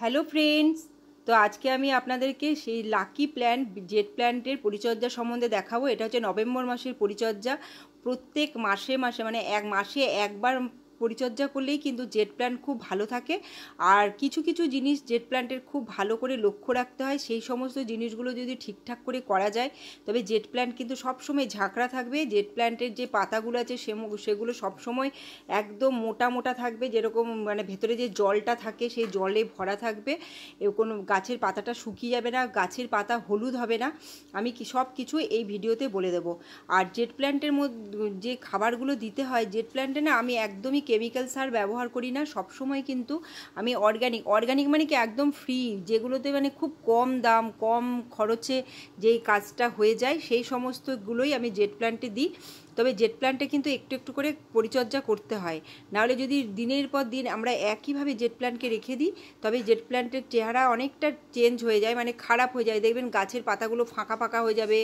Hello friends, তো আজকে আমি আপনাদেরকে সেই লাকি প্ল্যান্ট জেট প্ল্যান্টের পরিচর্যা সম্বন্ধে দেখাবো। এটা হচ্ছে নভেম্বর মাসের পরিচর্যা। প্রত্যেক মাসে মাসে মানে এক মাসে একবার পরিচর্যা করলেই কিন্তু জেট প্ল্যান্ট খুব ভালো থাকে। আর কিছু কিছু জিনিস জেট প্ল্যান্টের খুব ভালো করে লক্ষ্য রাখতে হয়। সেই সমস্ত জিনিসগুলো যদি ঠিকঠাক করে করা যায় তবে জেট প্ল্যান্ট কিন্তু সবসময় ঝাঁকড়া থাকবে। জেট প্ল্যান্টের যে পাতাগুলো আছে সেগুলো সবসময় একদম মোটা মোটা থাকবে, যেরকম মানে ভেতরে যে জলটা থাকে সেই জলে ভরা থাকবে। কোনো গাছের পাতাটা শুকিয়ে যাবে না, গাছের পাতা হলুদ হবে না। আমি সব কিছু এই ভিডিওতে বলে দেবো। আর জেট প্ল্যান্টের মধ্যে যে খাবারগুলো দিতে হয়, জেট প্ল্যান্টে না আমি একদমই কেমিক্যাল সার ব্যবহার করি না। সবসময় কিন্তু আমি অর্গানিক মানে কি একদম ফ্রি, যেগুলোতে মানে খুব কম দাম কম খরচে যেই কাজটা হয়ে যায় সেই সমস্তগুলোই আমি জেট প্ল্যান্টে দিই। তবে জেট প্ল্যান্টে কিন্তু একটু একটু করে পরিচর্যা করতে হয়, নাহলে যদি দিনের পর দিন আমরা একইভাবে জেট প্ল্যান্টকে রেখে দিই তবে জেট প্ল্যান্টের চেহারা অনেকটা চেঞ্জ হয়ে যায়, মানে খারাপ হয়ে যায়। দেখবেন গাছের পাতাগুলো ফাঁকা ফাঁকা হয়ে যাবে,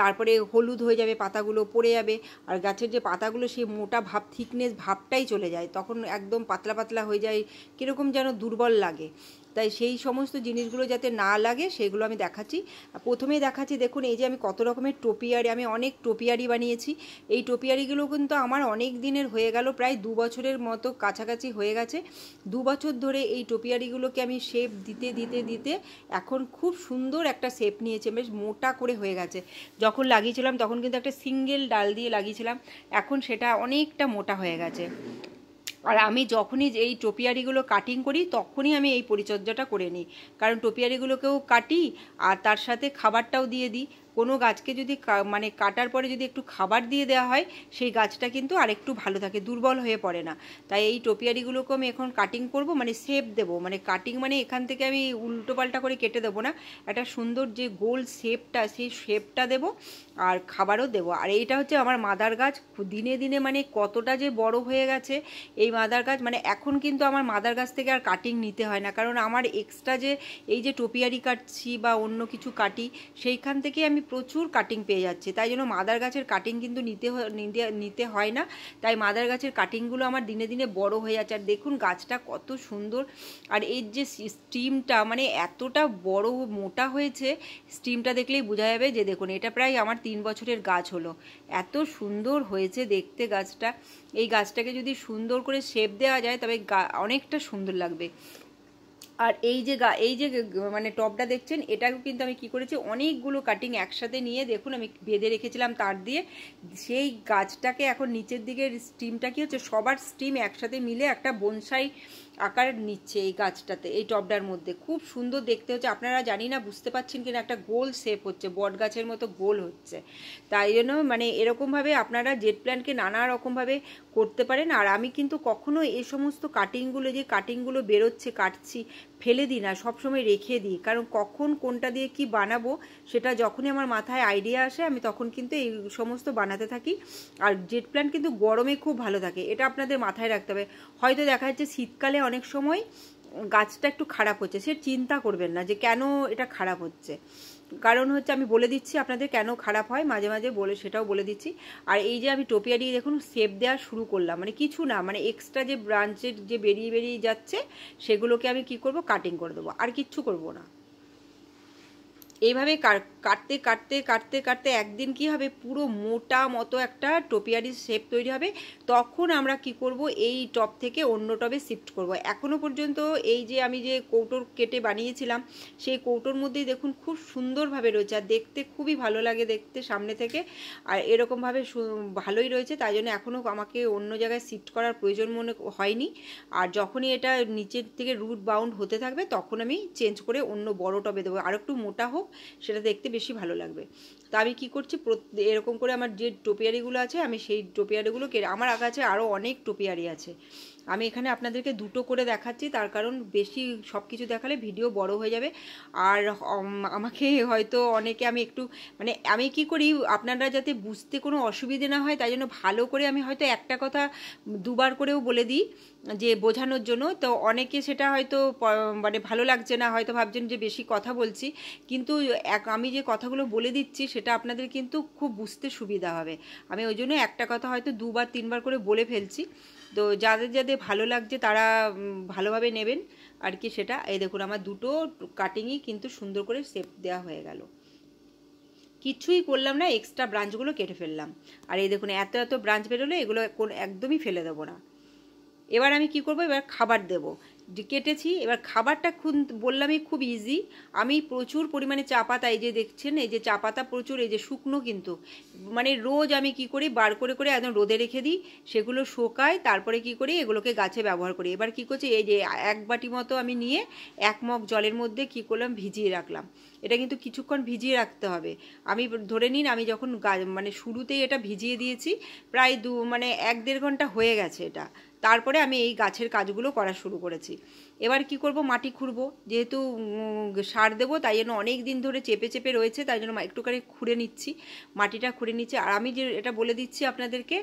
তারপরে হলুদ হয়ে যাবে, পাতাগুলো পড়ে যাবে। আর গাছের যে পাতাগুলো সেই মোটা ভাব থিকনেস ভাবটাই চলে যায়, তখন একদম পাতলা পাতলা হয়ে যায়, কীরকম যেন দুর্বল লাগে। তাই সেই সমস্ত জিনিসগুলো যাতে না লাগে সেগুলো আমি দেখাচ্ছি। প্রথমেই দেখাচ্ছি, দেখুন এই যে আমি কত রকমের টোপিয়ারি, আমি অনেক টোপিয়ারি বানিয়েছি। এই টোপিয়ারিগুলো কিন্তু আমার অনেক দিনের হয়ে গেল, প্রায় 2 বছরের মতো কাছাকাছি হয়ে গেছে। 2 বছর ধরে এই টোপিয়ারিগুলোকে আমি শেপ দিতে দিতে দিতে এখন খুব সুন্দর একটা শেপ নিয়েছে, বেশ মোটা করে হয়ে গেছে। যখন লাগিয়েছিলাম তখন কিন্তু একটা সিঙ্গেল ডাল দিয়ে লাগিয়েছিলাম, এখন সেটা অনেকটা মোটা হয়ে গেছে। আর আমি যখনই এই টোপিয়ারিগুলো কাটিং করি তখনই আমি এই পরিচর্যাটা করে নিই, কারণ টোপিয়ারিগুলোকেও কাটি আর তার সাথে খাবারটাও দিয়ে দিই। কোনো গাছকে যদি মানে কাটার পরে যদি একটু খাবার দিয়ে দেওয়া হয় সেই গাছটা কিন্তু আরেকটু ভালো থাকে, দুর্বল হয়ে পড়ে না। তাই এই টোপিয়ারিগুলোকে আমি এখন কাটিং করব, মানে শেপ দেবো, মানে কাটিং মানে এখান থেকে আমি উল্টো পাল্টা করে কেটে দেবো না, একটা সুন্দর যে গোল শেপটা সেই শেপটা দেবো আর খাবারও দেবো। আর এইটা হচ্ছে আমার মাদার গাছ, দিনে দিনে মানে কতটা যে বড় হয়ে গেছে এই মাদার গাছ। মানে এখন কিন্তু আমার মাদার গাছ থেকে আর কাটিং নিতে হয় না, কারণ আমার এক্সট্রা যে এই যে টোপিয়ারি কাটছি বা অন্য কিছু কাটি সেইখান থেকে আমি প্রচুর কাটিং পেয়ে যাচ্ছি। তাই জন্য মাদার গাছের কাটিং কিন্তু নিতে হয় না। তাই মাদার গাছের কাটিংগুলো আমার দিনে দিনে বড় হয়ে যাচ্ছে। আর দেখুন গাছটা কত সুন্দর, আর এর যে স্টিমটা মানে এতটা বড় মোটা হয়েছে, স্টিমটা দেখলেই বোঝা যাবে যে দেখুন এটা প্রায় আমার 3 বছরের গাছ হলো। এত সুন্দর হয়েছে দেখতে গাছটা। এই গাছটাকে যদি সুন্দর করে শেপ দেওয়া যায় তবে অনেকটা সুন্দর লাগবে। আর এই যে মানে টবটা দেখছেন, এটাকেও কিন্তু আমি কি করেছি, অনেকগুলো কাটিং একসাথে নিয়ে দেখুন আমি বেঁধে রেখেছিলাম তার দিয়ে। সেই গাছটাকে এখন নিচের দিকের স্টিমটা কি হচ্ছে, সবার স্টিম একসাথে মিলে একটা বনসাই আকার নিচ্ছে এই গাছটাতে, এই টবটার মধ্যে খুব সুন্দর দেখতে হচ্ছে। আপনারা জানি না বুঝতে পারছেন কিনা, একটা গোল শেপ হচ্ছে, বট গাছের মতো গোল হচ্ছে। তাই জন্য মানে এরকমভাবে আপনারা জেট প্ল্যান্টকে নানা রকমভাবে করতে পারেন। আর আমি কিন্তু কখনো এই সমস্ত কাটিংগুলো যে কাটিংগুলো বেরোচ্ছে কাটছি ফেলে দিই না, সবসময় রেখে দিই, কারণ কখন কোনটা দিয়ে কি বানাবো সেটা যখনই আমার মাথায় আইডিয়া আসে আমি তখন কিন্তু এই সমস্ত বানাতে থাকি। আর জেট প্ল্যান্ট কিন্তু গরমে খুব ভালো থাকে, এটা আপনাদের মাথায় রাখতে হবে। হয়তো দেখা যাচ্ছে শীতকালে অনেক সময় গাছটা একটু খারাপ হচ্ছে, সে চিন্তা করবেন না যে কেন এটা খারাপ হচ্ছে, কারণ হচ্ছে আমি বলে দিচ্ছি আপনাদের কেন খারাপ হয়, মাঝে মাঝে সেটাও বলে দিচ্ছি। আর এই যে আমি টোপিয়ারি দেখুন শেপ দেওয়া শুরু করলাম, মানে কিছু না, মানে এক্সট্রা যে ব্রাঞ্চের যে বেরিয়ে যাচ্ছে সেগুলোকে আমি কি করব, কাটিং করে দেবো, আর কিচ্ছু করব না। এইভাবে কাটতে কাটতে কাটতে কাটতে একদিন কি হবে, পুরো মোটা মতো একটা টোপিয়ারি শেপ তৈরি হবে। তখন আমরা কি করব, এই টব থেকে অন্য টবে শিফট করব। এখনো পর্যন্ত এই যে আমি যে কৌটোর কেটে বানিয়েছিলাম সেই কৌটোর মধ্যেই দেখুন খুব সুন্দরভাবে রয়েছে, আর দেখতে খুবই ভালো লাগে দেখতে সামনে থেকে। আর এরকমভাবে ভালোই রয়েছে, তাই জন্য এখনও আমাকে অন্য জায়গায় শিফট করার প্রয়োজন মনে হয়নি। আর যখনই এটা নিচের থেকে রুট বাউন্ড হতে থাকবে তখন আমি চেঞ্জ করে অন্য বড় টবে দেবো, আর একটু মোটা হোক, সেটা দেখতে বেশি ভালো লাগবে। তো আমি কী করছি, এরকম করে আমার যে টোপিয়ারিগুলো আছে আমি সেই টোপিয়ারিগুলো আমার কাছে আরও অনেক টোপিয়ারি আছে। আমি এখানে আপনাদেরকে দুটো করে দেখাচ্ছি, তার কারণ বেশি সব কিছু দেখালে ভিডিও বড় হয়ে যাবে। আর আমাকে হয়তো অনেকে আমি একটু মানে আমি কি করি, আপনারা যাতে বুঝতে কোনো অসুবিধে না হয় তাই জন্য ভালো করে আমি হয়তো একটা কথা দুবার করেও বলে দিই যে বোঝানোর জন্য। তো অনেকে সেটা হয়তো মানে ভালো লাগছে না, হয়তো ভাবছেন যে বেশি কথা বলছি, কিন্তু আমি যে কথাগুলো বলে দিচ্ছি সেটা আপনাদের কিন্তু খুব বুঝতে সুবিধা হবে। আমি ওই জন্য একটা কথা হয়তো 2 বার 3 বার করে বলে ফেলছি। তো যাদের যাদের ভালো লাগছে তারা ভালোভাবে নেবেন আর কি সেটা। এই দেখুন আমার দুটো কাটিংই কিন্তু সুন্দর করে শেপ দেওয়া হয়ে গেল, কিছুই করলাম না, এক্সট্রা ব্রাঞ্চগুলো কেটে ফেললাম। আর এই দেখুন এত এত ব্রাঞ্চ বেরোলো, এগুলো একদমই ফেলে দেবো না। এবার আমি কি করব, এবার খাবার দেব। কেটেছি, এবার খাবারটা বললামই খুব ইজি। আমি প্রচুর পরিমাণে চা পাতা, এই যে দেখছেন এই যে চা পাতা প্রচুর, এই যে শুকনো কিন্তু মানে রোজ আমি কি করি বার করে করে একদম রোদে রেখে দিই, সেগুলো শোকায়, তারপরে কি করি এগুলোকে গাছে ব্যবহার করি। এবার কি করছি, এই যে 1 বাটি মতো আমি নিয়ে 1 মগ জলের মধ্যে কি করলাম ভিজিয়ে রাখলাম। এটা কিন্তু কিছুক্ষণ ভিজিয়ে রাখতে হবে। আমি ধরে নিন আমি যখন মানে শুরুতেই এটা ভিজিয়ে দিয়েছি, প্রায় 1-1.5 ঘন্টা হয়ে গেছে এটা। তারপরে আমি এই গাছের কাজগুলো করা শুরু করেছি। এবার কি করব, মাটি খুঁড়বো, যেহেতু সার দেবো তাই জন্য অনেক দিন ধরে চেপে চেপে রয়েছে, তাই জন্য একটুখানি খুঁড়ে নিচ্ছি, মাটিটা খুঁড়ে নিচ্ছি। আর আমি যে এটা বলে দিচ্ছি আপনাদেরকে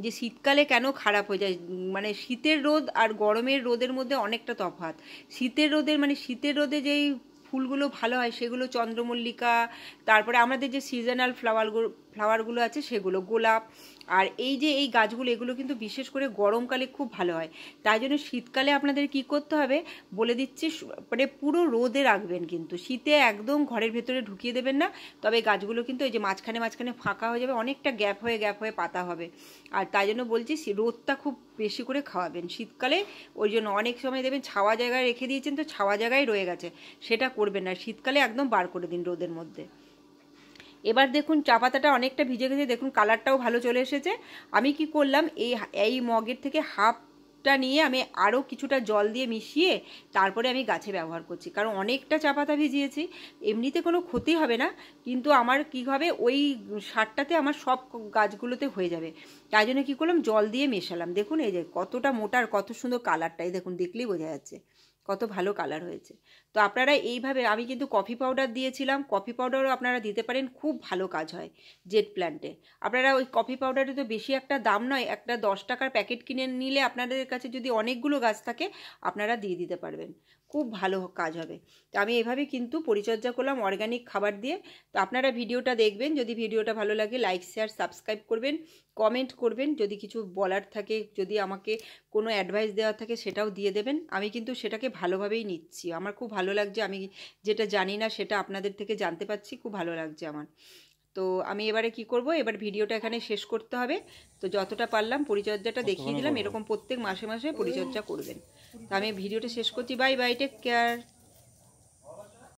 যে শীতকালে কেন খারাপ হয়ে যায়, মানে শীতের রোদ আর গরমের রোদের মধ্যে অনেকটা তফাৎ। শীতের রোদে যেই ফুলগুলো ভালো হয় সেগুলো চন্দ্রমল্লিকা, তারপরে আমাদের যে সিজনাল ফ্লাওয়ারগুলো আছে সেগুলো, গোলাপ। আর এই যে এই গাছগুলো এগুলো কিন্তু বিশেষ করে গরমকালে খুব ভালো হয়। তাই জন্য শীতকালে আপনাদের কি করতে হবে বলে দিচ্ছি, মানে পুরো রোদে রাখবেন, কিন্তু শীতে একদম ঘরের ভেতরে ঢুকিয়ে দেবেন না। তবে গাছগুলো কিন্তু এই যে মাঝখানে মাঝখানে ফাঁকা হয়ে যাবে, অনেকটা গ্যাপ হয়ে পাতা হবে। আর তাই জন্য বলছি রোদটা খুব বেশি করে খাওয়াবেন শীতকালে। ওই জন্য অনেক সময় দেবেন ছাওয়া জায়গায় রেখে দিয়েছেন তো ছাওয়া জায়গায় রয়ে গেছে, সেটা করবেন না, শীতকালে একদম বার করে দিন রোদের মধ্যে। এবার দেখুন চা পাতাটা অনেকটা ভিজে গেছে, দেখুন কালারটাও ভালো চলে এসেছে। আমি কি করলাম, এই মগের থেকে হাফটা নিয়ে আমি আরও কিছুটা জল দিয়ে মিশিয়ে তারপরে আমি গাছে ব্যবহার করছি, কারণ অনেকটা চা পাতা ভিজিয়েছি, এমনিতে কোনো ক্ষতি হবে না, কিন্তু আমার কী হবে ওই সারটাতে আমার সব গাছগুলোতে হয়ে যাবে। তাই জন্য কী করলাম, জল দিয়ে মেশালাম। দেখুন এই যে কতটা মোটা আর কত সুন্দর কালারটাই দেখুন, দেখলেই বোঝা যাচ্ছে কত ভালো কালার হয়েছে। তো আপনারা এইভাবে, আমি কিন্তু কফি পাউডার দিয়েছিলাম, কফি পাউডারও আপনারা দিতে পারেন, খুব ভালো কাজ হয় জেট প্ল্যান্টে। আপনারা ওই কফি পাউডারে তো বেশি একটা দাম নয়, একটা 10 টাকার প্যাকেট কিনে নিলে আপনাদের কাছে যদি অনেকগুলো গাছ থাকে আপনারা দিয়ে দিতে পারবেন, খুব ভালো কাজ হবে। তো আমি এভাবে কিন্তু পরিচর্যা করলাম অর্গানিক খাবার দিয়ে। তো আপনারা ভিডিওটা দেখবেন, যদি ভিডিওটা ভালো লাগে লাইক শেয়ার সাবস্ক্রাইব করবেন, কমেন্ট করবেন, যদি কিছু বলার থাকে, যদি আমাকে কোনো অ্যাডভাইস দেওয়ার থাকে সেটাও দিয়ে দেবেন। আমি কিন্তু সেটাকে ভালোভাবেই নিচ্ছি, আমার খুব ভালো লাগছে, আমি যেটা জানি না সেটা আপনাদের থেকে জানতে পারছি, খুব ভালো লাগছে আমার। তো আমি এবারে কি করব, এবার ভিডিওটা এখানে শেষ করতে হবে। তো যতটা পারলাম পরিচর্যাটা দেখিয়ে দিলাম, এরকম প্রত্যেক মাসে মাসে পরিচর্যা করবেন। তো আমি ভিডিওটা শেষ করছি, বাই বাই, টেক কেয়ার।